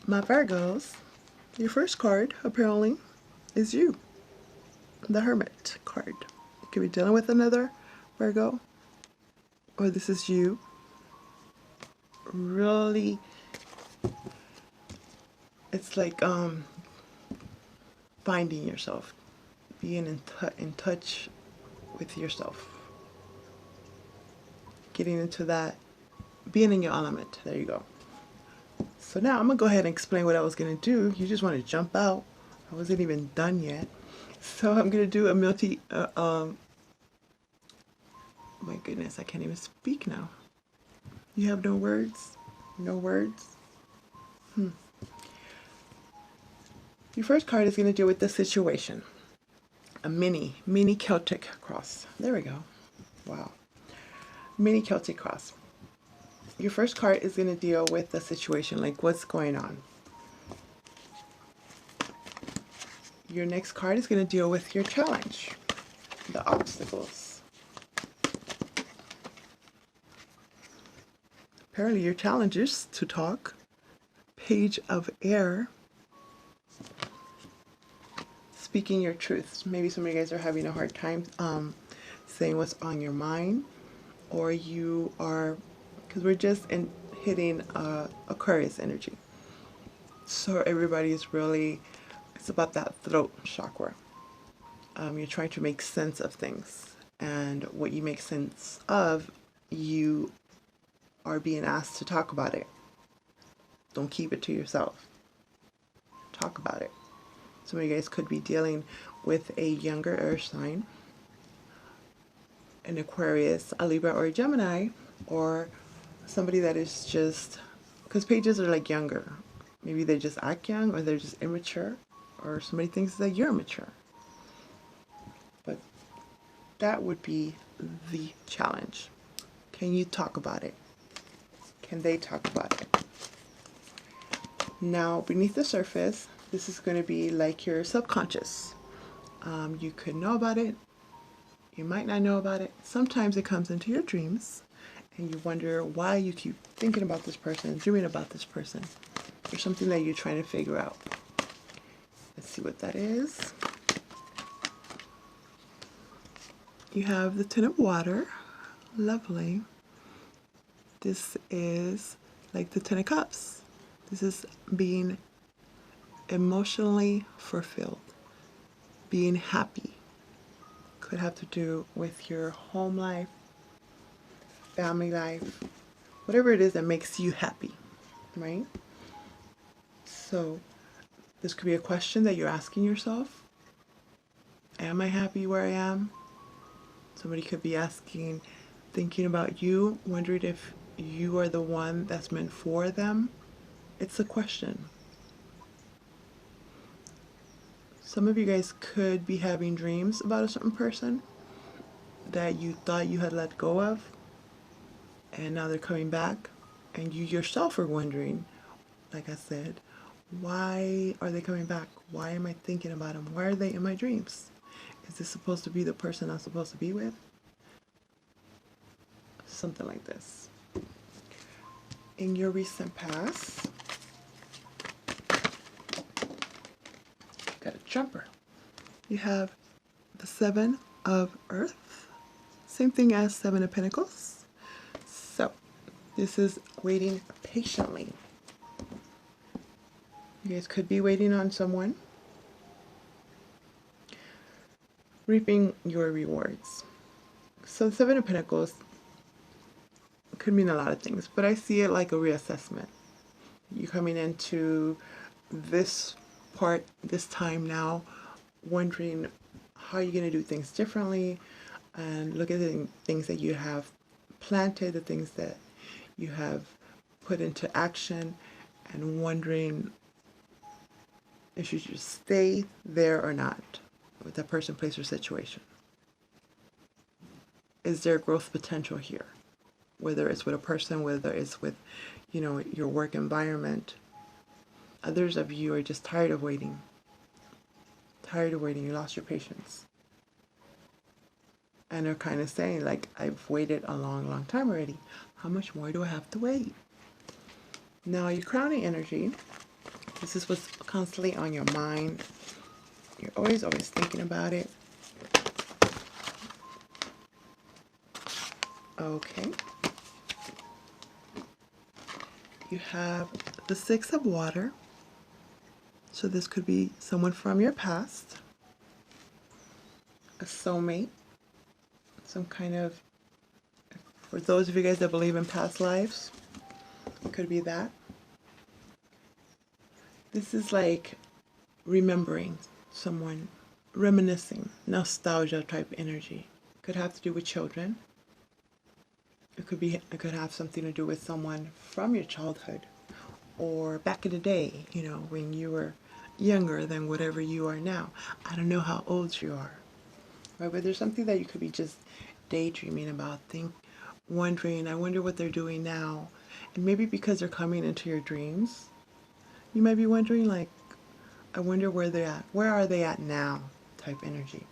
My Virgos, your first card apparently is you, the Hermit card. You could be dealing with another Virgo, or this is you really. It's like finding yourself, being in touch with yourself, getting into that, being in your element. There you go. So now I'm gonna go ahead and explain what I was gonna do. You just want to jump out. I wasn't even done yet. So I'm gonna do a my goodness, I can't even speak now. You have no words? No words? Your first card is gonna deal with the situation. A mini Celtic cross. There we go. Wow. Mini Celtic cross. Your first card is going to deal with the situation, like what's going on. Your next card is going to deal with your challenge, the obstacles. Apparently your challenge is to talk. Page of Air. Speaking your truths. Maybe some of you guys are having a hard time saying what's on your mind, or you are, because we're just hitting Aquarius energy. So everybody is really, it's about that throat chakra. You're trying to make sense of things, and what you make sense of, you are being asked to talk about it. Don't keep it to yourself. Talk about it. Some of you guys could be dealing with a younger earth sign, an Aquarius, a Libra, or a Gemini, or somebody that is just, because pages are like younger. Maybe they just act young, or they're just immature, or somebody thinks that you're mature. But that would be the challenge. Can you talk about it? Can they talk about it? Now, beneath the surface, this is going to be like your subconscious. You could know about it. You might not know about it. Sometimes it comes into your dreams, and you wonder why you keep thinking about this person, dreaming about this person. There's something that you're trying to figure out. Let's see what that is. You have the Ten of Water. Lovely. This is like the Ten of Cups. This is being emotionally fulfilled, being happy. Could have to do with your home life, family life, whatever it is that makes you happy, right? So this could be a question that you're asking yourself. Am I happy where I am? Somebody could be asking, thinking about you, wondering if you are the one that's meant for them. It's a question. Some of you guys could be having dreams about a certain person that you thought you had let go of, and now they're coming back, and you yourself are wondering, like I said, why are they coming back? Why am I thinking about them? Why are they in my dreams? Is this supposed to be the person I'm supposed to be with? Something like this. In your recent past, got a jumper. You have the Seven of Earth. Same thing as Seven of Pentacles. So this is waiting patiently. You guys could be waiting on someone, reaping your rewards. So the Seven of Pentacles could mean a lot of things, but I see it like a reassessment. You're coming into this part, this time now, wondering how you're going to do things differently, and look at the things that you have planted, the things that you have put into action, and wondering if you should stay there or not with that person, place, or situation. Is there growth potential here? Whether it's with a person, whether it's with, your work environment. Others of you are just tired of waiting. Tired of waiting. You lost your patience. And they're kind of saying, like, I've waited a long, long time already. How much more do I have to wait? Now, your crowning energy This is what's constantly on your mind. You're always thinking about it. Okay. You have the Six of Water. So this could be someone from your past, a soulmate, some kind of, for those of you guys that believe in past lives, it could be that. This is like remembering someone, reminiscing, nostalgia type energy. Could have to do with children. It could have something to do with someone from your childhood or back in the day, you know, when you were younger than whatever you are now. I don't know how old you are, right? But there's something that you could be just daydreaming about, wondering, I wonder what they're doing now. And maybe because they're coming into your dreams, you might be wondering, like, I wonder where they're at. Where are they at now? Type energy.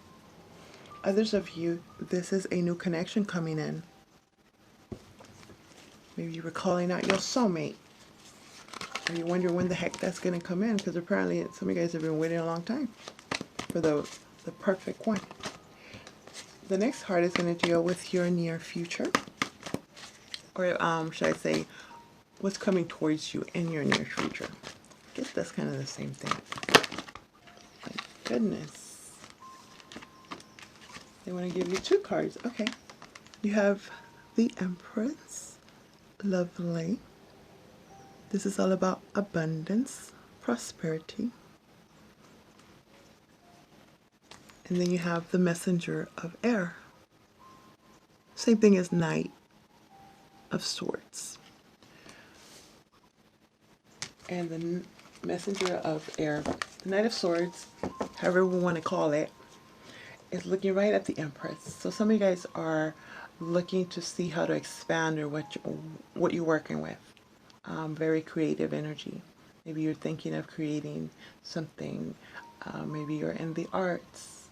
Others of you, this is a new connection coming in. Maybe you were calling out your soulmate. Or you wonder when the heck that's going to come in, because apparently some of you guys have been waiting a long time for the perfect one. The next card is going to deal with your near future. Or should I say, what's coming towards you in your near future. I guess that's kind of the same thing. My goodness. They want to give you two cards. Okay. You have the Empress. Lovely. This is all about abundance, prosperity. And then you have the Messenger of Air. Same thing as Knight of Swords. And the Messenger of Air, the Knight of Swords, however we want to call it, is looking right at the Empress. So some of you guys are looking to see how to expand or what you're working with. Very creative energy. Maybe you're thinking of creating something. Maybe you're in the arts,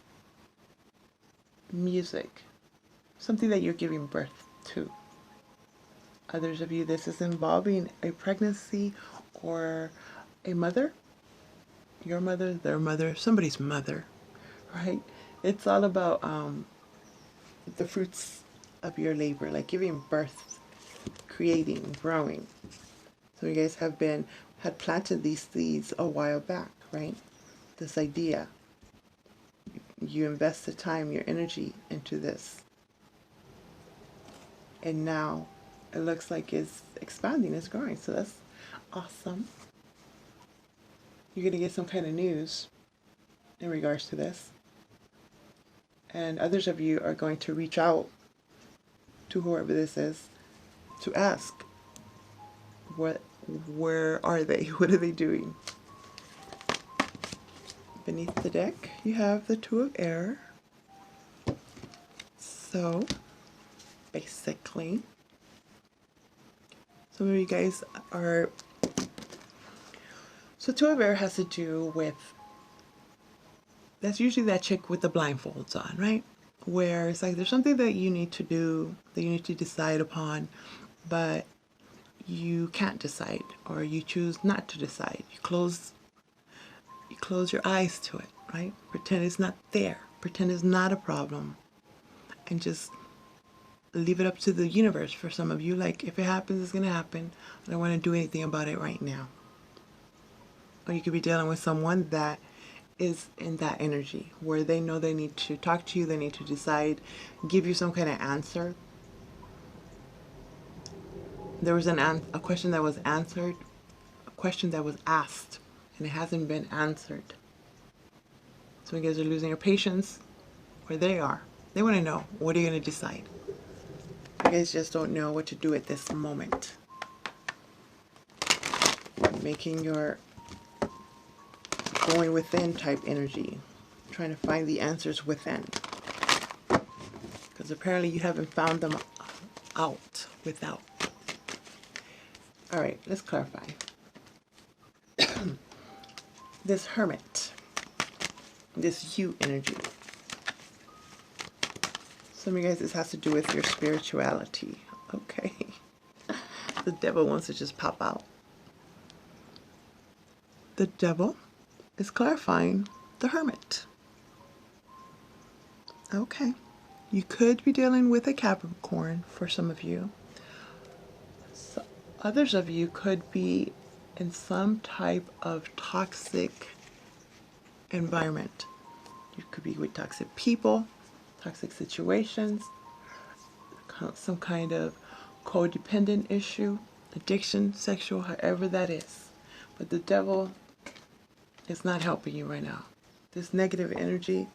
music, something that you're giving birth to. Others of you, this is involving a pregnancy or a mother, your mother, their mother, somebody's mother, right? It's all about the fruits of your labor, like giving birth, creating, growing. So you guys had planted these seeds a while back, right? This idea. You invest the time, your energy into this. And now it looks like it's expanding, it's growing. So that's awesome. You're going to get some kind of news in regards to this. And others of you are going to reach out to whoever this is to ask, where are they? What are they doing? Beneath the deck, you have the Two of Air. So, basically, some of you guys are... So Two of Air has to do with... That's usually that chick with the blindfolds on, right? Where it's like there's something that you need to do, that you need to decide upon, but you can't decide, or you choose not to decide. You close your eyes to it, right? Pretend it's not there. Pretend it's not a problem. And just leave it up to the universe for some of you. Like, if it happens, it's going to happen. I don't want to do anything about it right now. Or you could be dealing with someone that is in that energy, where they know they need to talk to you, they need to decide, give you some kind of answer. There was a question that was answered, a question that was asked, and it hasn't been answered. So you guys are losing your patience, where they are. They want to know, what are you going to decide? You guys just don't know what to do at this moment. Making your going within type energy, trying to find the answers within. Because apparently you haven't found them out without. Alright, let's clarify. This Hermit, this you energy. Some of you guys, this has to do with your spirituality. Okay. The devil wants to just pop out. The Devil is clarifying the Hermit. Okay. You could be dealing with a Capricorn for some of you. So others of you could be in some type of toxic environment. You could be with toxic people, toxic situations, some kind of codependent issue, addiction, sexual, however that is. But the devil is not helping you right now. This negative energy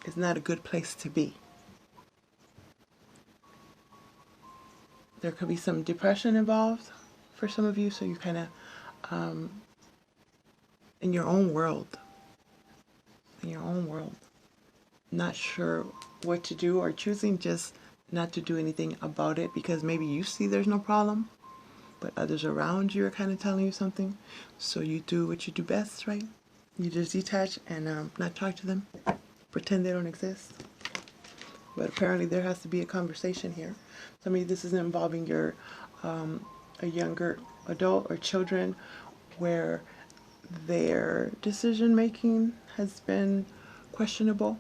is not a good place to be. There could be some depression involved for some of you, so you're kind of in your own world. In your own world. Not sure what to do, or choosing just not to do anything about it because maybe you see there's no problem, but others around you are kind of telling you something. So you do what you do best, right? You just detach and not talk to them, pretend they don't exist. But apparently there has to be a conversation here. So maybe this is involving your a younger adult or children where their decision making has been questionable,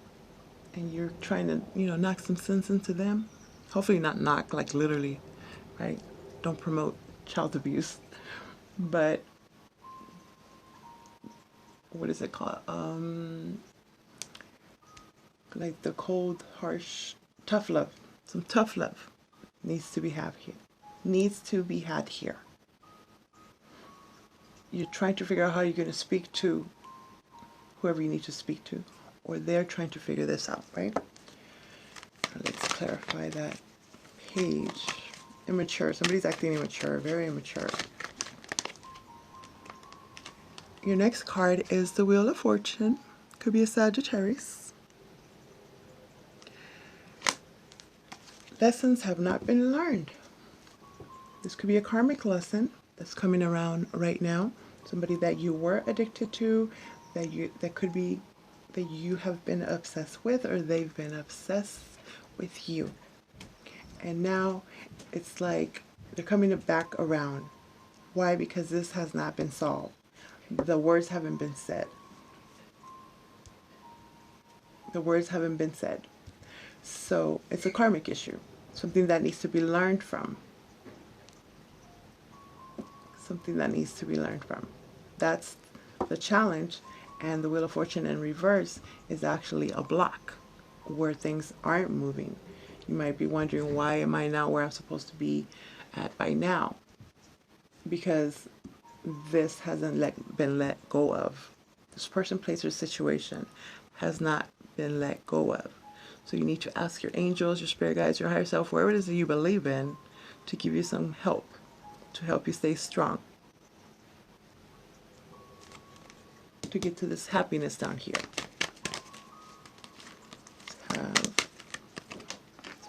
and you're trying to, knock some sense into them. Hopefully not knock, like literally, right? Don't promote child abuse. But what is it called? Like the cold, harsh, tough love. Some tough love needs to be had here. Needs to be had here. You're trying to figure out how you're going to speak to whoever you need to speak to, or they're trying to figure this out, right? Let's clarify that page. Immature. Somebody's acting immature, very immature. Your next card is the Wheel of Fortune. Could be a Sagittarius. Lessons have not been learned. This could be a karmic lesson that's coming around right now. Somebody that you were addicted to, that could be that you have been obsessed with, or they've been obsessed with you. And now it's like they're coming back around. Why? Because this has not been solved. The words haven't been said. The words haven't been said. So it's a karmic issue. Something that needs to be learned from. Something that needs to be learned from. That's the challenge. And the Wheel of Fortune in reverse is actually a block where things aren't moving. You might be wondering, why am I not where I'm supposed to be at by now? Because this hasn't been let go of. This person, place, or situation has not been let go of. So you need to ask your angels, your spirit guides, your higher self, wherever it is that you believe in, to give you some help, to help you stay strong, to get to this happiness down here.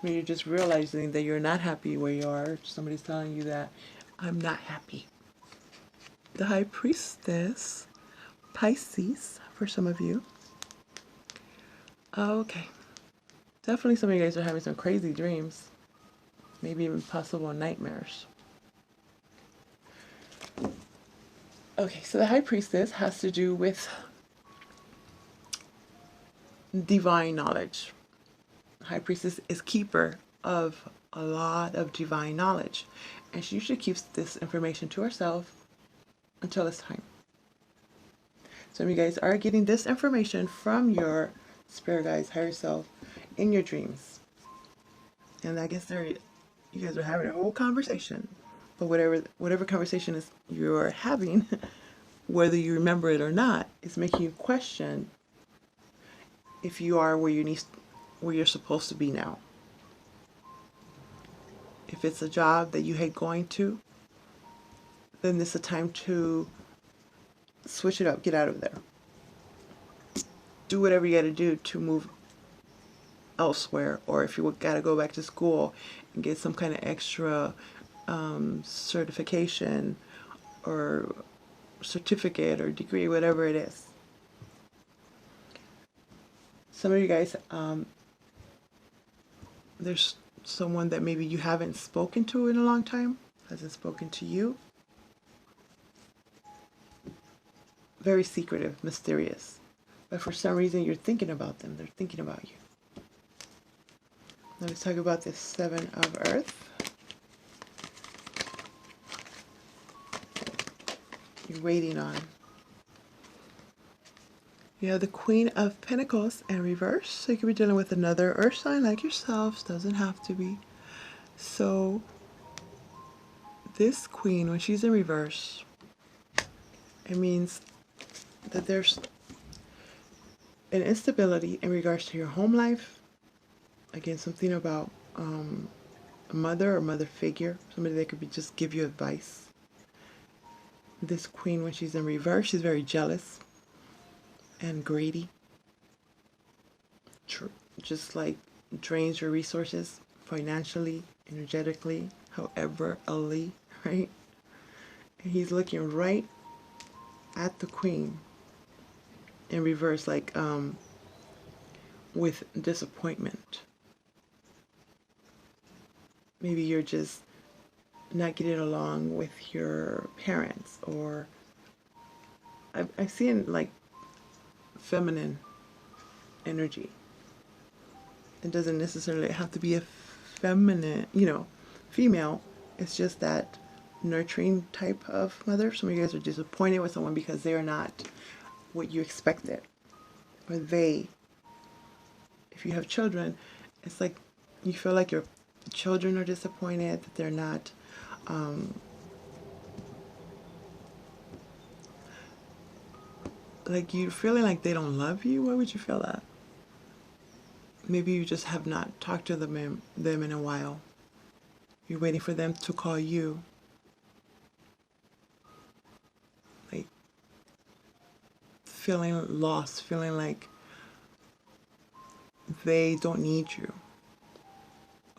So you're just realizing that you're not happy where you are. Somebody's telling you that I'm not happy. The High Priestess, Pisces, for some of you. Okay. Definitely some of you guys are having some crazy dreams. Maybe even possible nightmares. Okay, so the High Priestess has to do with divine knowledge. High Priestess is keeper of a lot of divine knowledge. And she usually keeps this information to herself until it's time. Some of you guys are getting this information from your spirit guides, higher self, in your dreams. And I guess you guys are having a whole conversation. But whatever conversation is you're having, whether you remember it or not, is making you question if you are where you're supposed to be now. If it's a job that you hate going to, then this is a time to switch it up, get out of there. Do whatever you got to do to move elsewhere, or if you got to go back to school and get some kind of extra certification or certificate or degree, whatever it is. Some of you guys, there's someone that maybe you haven't spoken to in a long time, hasn't spoken to you. very secretive, mysterious. But for some reason, you're thinking about them. They're thinking about you. Now let's talk about the Seven of Earth. You're waiting on. You have the Queen of Pentacles in reverse. So you could be dealing with another earth sign like yourselves. Doesn't have to be. So this queen, when she's in reverse, it means that there's an instability in regards to your home life. Again, something about a mother or mother figure, somebody that could be just give you advice. This queen, when she's in reverse, she's very jealous and greedy. Just like drains your resources financially, energetically, however, right? And he's looking right at the queen in reverse, like with disappointment. Maybe you're just not getting along with your parents, or I've seen like feminine energy. It doesn't necessarily have to be a feminine, female. It's just that nurturing type of mother. Some of you guys are disappointed with someone because they're not what you expected. Or they, if you have children, it's like you feel like your children are disappointed that they're not like you feeling like they don't love you. Why would you feel that? Maybe you just have not talked to them in a while. You're waiting for them to call you. Like feeling lost, feeling like they don't need you.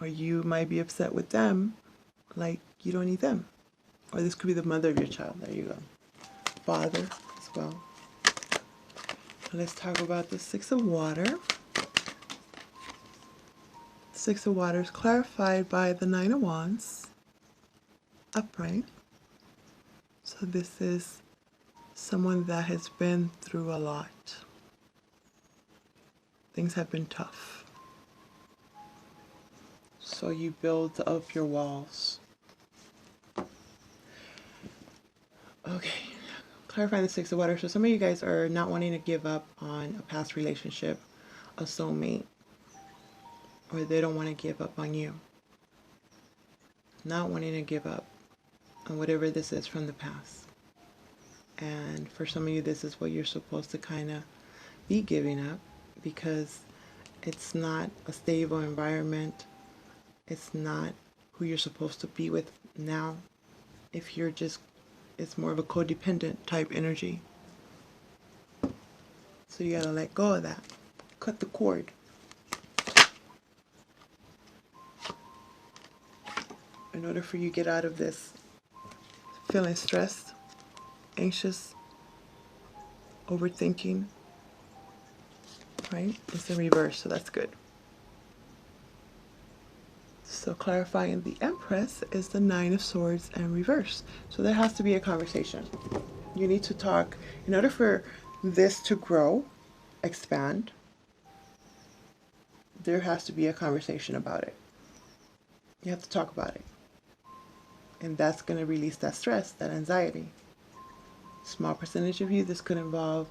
Or you might be upset with them like you don't need them. Or this could be the mother of your child. There you go. Father as well. Let's talk about the Six of Water. Six of Water is clarified by the Nine of Wands, upright. So this is someone that has been through a lot. Things have been tough. So you build up your walls. Okay, clarifying the Six of Water. So some of you guys are not wanting to give up on a past relationship, a soulmate, or they don't want to give up on you. Not wanting to give up on whatever this is from the past. And for some of you, this is what you're supposed to kind of be giving up, because it's not a stable environment. It's not who you're supposed to be with now. If you're just, it's more of a codependent type energy. So you gotta let go of that. Cut the cord. In order for you to get out of this feeling stressed, anxious, overthinking, right? It's in reverse, so that's good. So clarifying the Empress is the Nine of Swords in reverse. So there has to be a conversation. You need to talk. In order for this to grow, expand, there has to be a conversation about it. You have to talk about it. And that's going to release that stress, that anxiety. Small percentage of you, this could involve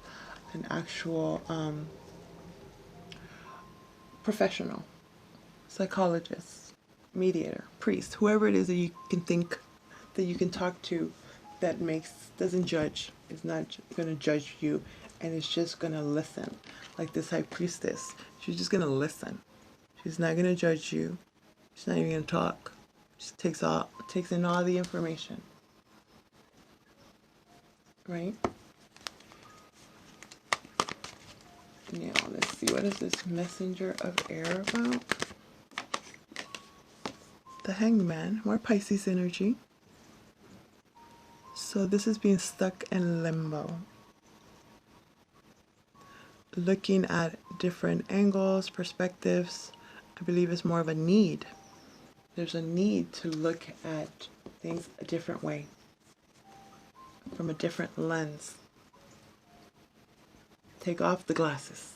an actual professional, psychologist, mediator, priest, whoever it is that you can think that you can talk to that doesn't judge, is not going to judge you, and is just going to listen. Like this high priestess, she's just going to listen. She's not going to judge you. She's not even going to talk. She takes in all the information. Right? Now, let's see. What is this messenger of air about? The Hangman. More Pisces energy. So this is being stuck in limbo. Looking at different angles, perspectives. I believe it's more of a need. There's a need to look at things a different way, from a different lens. Take off the glasses.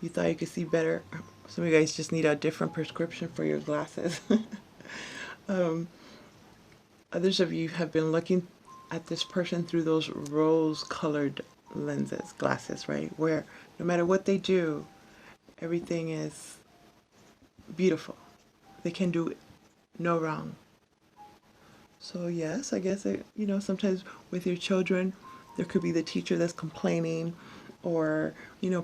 You thought you could see better. Some of you guys just need a different prescription for your glasses. Others of you have been looking at this person through those rose-colored lenses, glasses, right? Where no matter what they do, everything is beautiful. They can do no wrong. So yes, I guess sometimes with your children, there could be the teacher that's complaining, or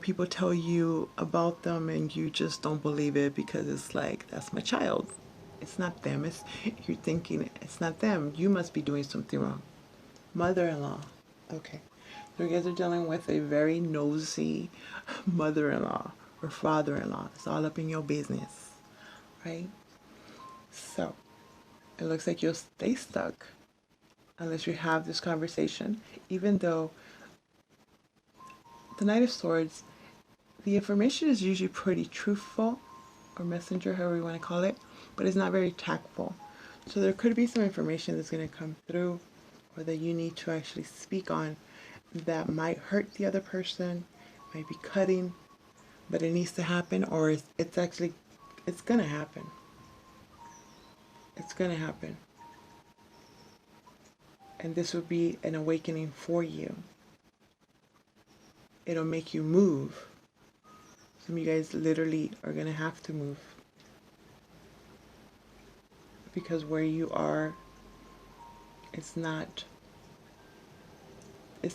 people tell you about them and you just don't believe it because it's like, that's my child. It's not them. You're thinking it's not them. You must be doing something wrong. Mother-in-law. Okay. So you guys are dealing with a very nosy mother-in-law or father-in-law. It's all up in your business, right? So it looks like you'll stay stuck unless you have this conversation, even though the Knight of Swords, the information is usually pretty truthful, or messenger, however you want to call it, but it's not very tactful. So there could be some information that's going to come through, or that you need to actually speak on, that might hurt the other person, might be cutting, but it needs to happen, or it's going to happen. It's going to happen. And this would be an awakening for you. It'll make you move. Some of you guys literally are going to have to move. Because where you are, it's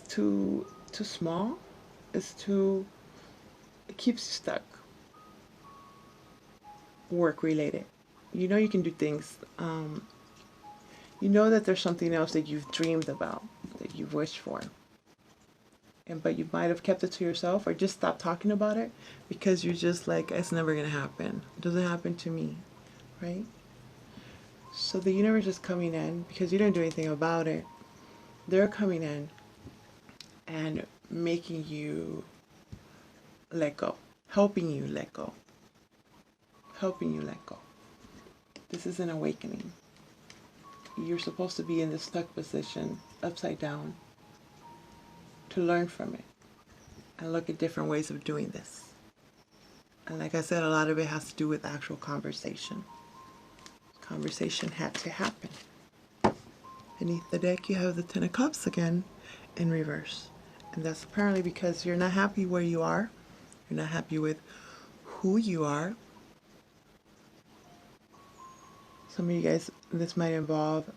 too small. It keeps you stuck. Work related. You know you can do things. You know that there's something else that you've dreamed about, that you've wished for. But you might have kept it to yourself, or just stopped talking about it because you're just like, it's never going to happen. It doesn't happen to me, right? So the universe is coming in because you didn't do anything about it. They're coming in and making you let go, helping you let go, helping you let go. This is an awakening. You're supposed to be in this stuck position, upside down, to learn from it and look at different ways of doing this. And like I said, a lot of it has to do with actual conversation. Conversation had to happen. Beneath the deck, you have the Ten of Cups again in reverse. And that's apparently because you're not happy where you are. You're not happy with who you are. Some of you guys, this might involve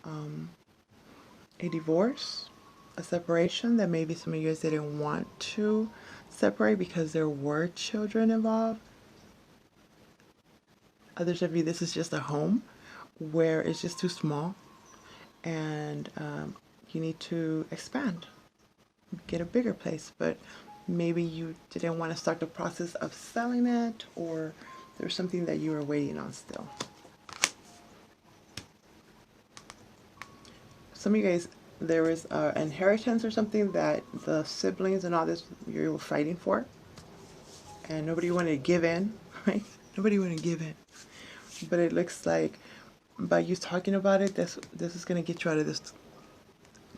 a divorce, a separation that maybe some of you guys didn't want to separate because there were children involved. Others of you, this is just a home where it's just too small, and you need to expand, get a bigger place, but maybe you didn't want to start the process of selling it, or there's something that you were waiting on still. Some of you guys, there was an inheritance or something that the siblings and all this you were fighting for, and nobody wanted to give in, right? Nobody wanted to give in. But it looks like by you talking about it, this is going to get you out of this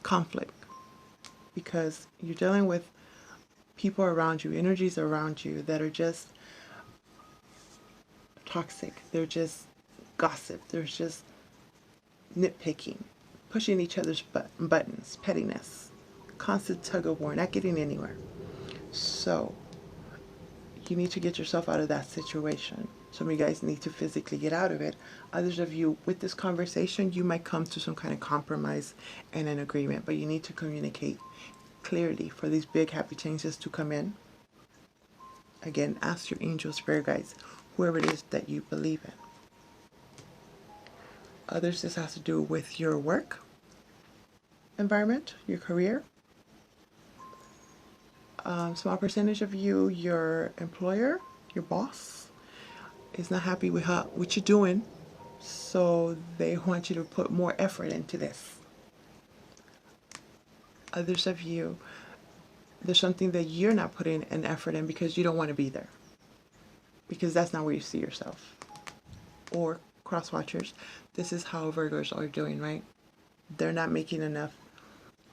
conflict, because you're dealing with people around you, energies around you that are just toxic. They're just gossip. There's just nitpicking, pushing each other's buttons, pettiness, constant tug of war, not getting anywhere. So you need to get yourself out of that situation. Some of you guys need to physically get out of it. Others of you, with this conversation, you might come to some kind of compromise and an agreement, but you need to communicate clearly for these big happy changes to come in. Again, ask your angels, spirit guides, whoever it is that you believe in. Others, this has to do with your work environment, your career. Small percentage of you, your employer, your boss, is not happy with what you're doing, so they want you to put more effort into this. Others of you, there's something that you're not putting an effort in because you don't want to be there, because that's not where you see yourself. Or cross watchers, this is how Virgos are doing, right? They're not making enough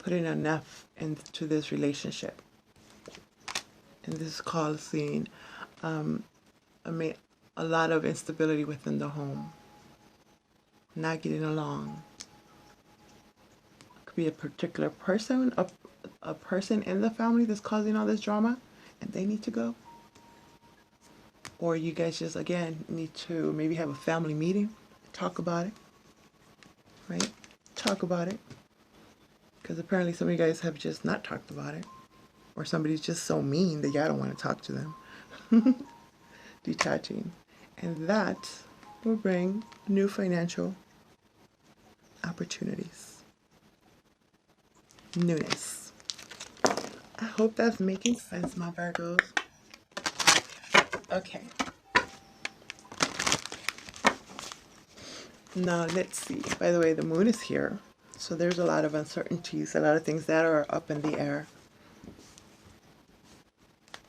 putting enough into this relationship. And this is causing a lot of instability within the home. Not getting along. Could be a particular person, a person in the family that's causing all this drama, and they need to go. Or you guys just, again, need to maybe have a family meeting, talk about it, right? Talk about it. Because apparently some of you guys have just not talked about it. Or somebody's just so mean that y'all don't want to talk to them. Detaching. And that will bring new financial opportunities. Newness. I hope that's making sense, my Virgos. Okay. Now let's see. By the way, the moon is here. So there's a lot of uncertainties, a lot of things that are up in the air.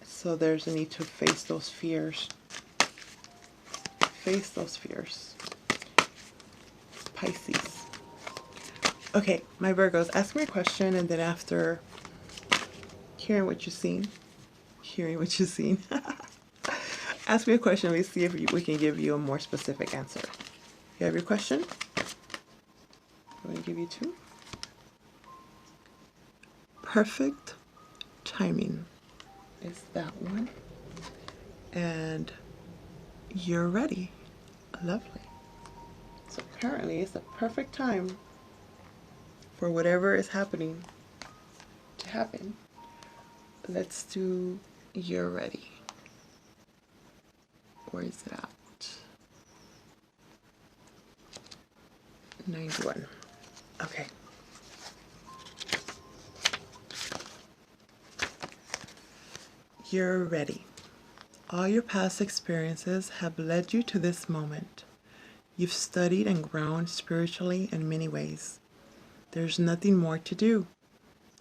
So there's a need to face those fears. Face those fears. Pisces. Okay, my Virgos, ask me a question, and then after hearing what you've seen, ask me a question. Let's see if we can give you a more specific answer. You have your question? I'm going to give you two. Perfect timing is that one. And you're ready. Lovely. So apparently it's the perfect time for whatever is happening to happen. Let's do you're ready. Where is it at? 91. Okay. You're ready. All your past experiences have led you to this moment. You've studied and grown spiritually in many ways. There's nothing more to do.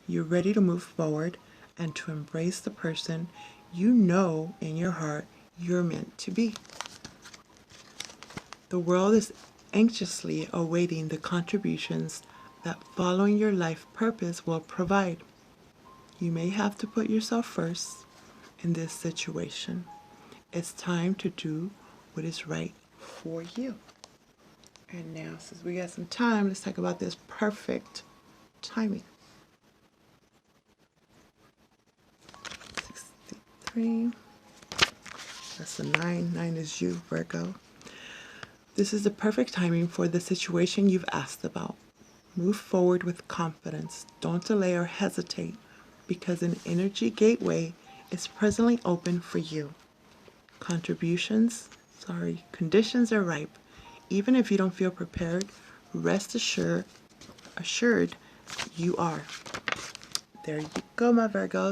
You're ready to move forward and to embrace the person you know in your heart you're meant to be. The world is anxiously awaiting the contributions that following your life purpose will provide. You may have to put yourself first in this situation. It's time to do what is right for you. And now, since we got some time, let's talk about this perfect timing. 63. That's a 9. 9 is you, Virgo. This is the perfect timing for the situation you've asked about. Move forward with confidence. Don't delay or hesitate, because an energy gateway is presently open for you. Conditions are ripe. Even if you don't feel prepared, rest assured you are. There you go, my Virgos.